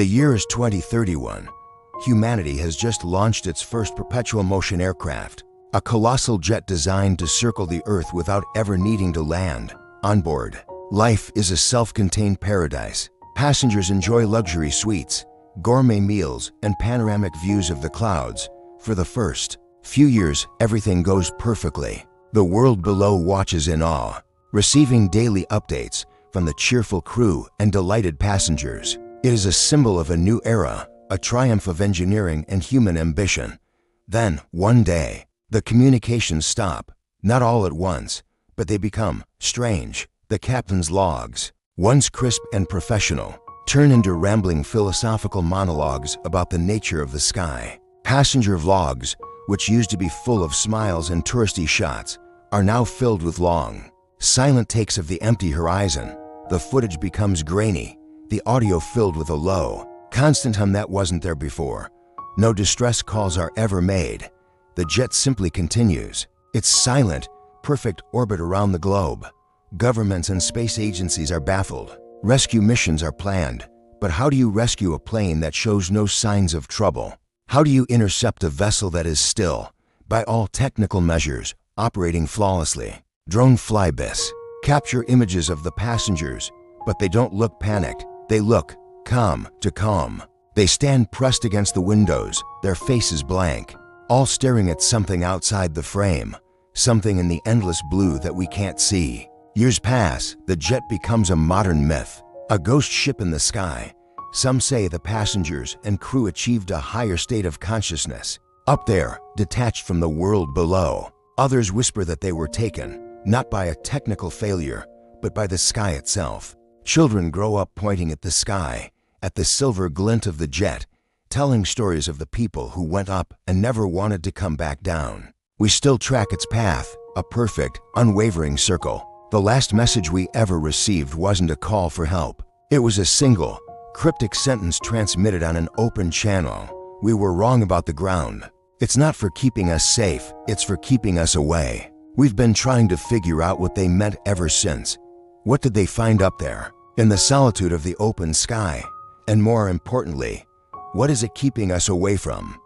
The year is 2031. Humanity has just launched its first perpetual motion aircraft, a colossal jet designed to circle the Earth without ever needing to land. On board, life is a self-contained paradise. Passengers enjoy luxury suites, gourmet meals, and panoramic views of the clouds. For the first few years, everything goes perfectly. The world below watches in awe, receiving daily updates from the cheerful crew and delighted passengers. It is a symbol of a new era, a triumph of engineering and human ambition. Then, one day, the communications stop, not all at once, but they become strange. The captain's logs, once crisp and professional, turn into rambling philosophical monologues about the nature of the sky. Passenger vlogs, which used to be full of smiles and touristy shots, are now filled with long, silent takes of the empty horizon. The footage becomes grainy, the audio filled with a low, constant hum that wasn't there before. No distress calls are ever made. The jet simply continues its silent, perfect orbit around the globe. Governments and space agencies are baffled. Rescue missions are planned. But how do you rescue a plane that shows no signs of trouble? How do you intercept a vessel that is still, by all technical measures, operating flawlessly? Drone flybys capture images of the passengers, but they don't look panicked. They look calm to calm. They stand pressed against the windows, their faces blank, all staring at something outside the frame, something in the endless blue that we can't see. Years pass, the jet becomes a modern myth, a ghost ship in the sky. Some say the passengers and crew achieved a higher state of consciousness, up there, detached from the world below. Others whisper that they were taken, not by a technical failure, but by the sky itself. Children grow up pointing at the sky, at the silver glint of the jet, telling stories of the people who went up and never wanted to come back down. We still track its path, a perfect, unwavering circle. The last message we ever received wasn't a call for help. It was a single, cryptic sentence transmitted on an open channel. We were wrong about the ground. It's not for keeping us safe, it's for keeping us away. We've been trying to figure out what they meant ever since. What did they find up there, in the solitude of the open sky? And more importantly, what is it keeping us away from?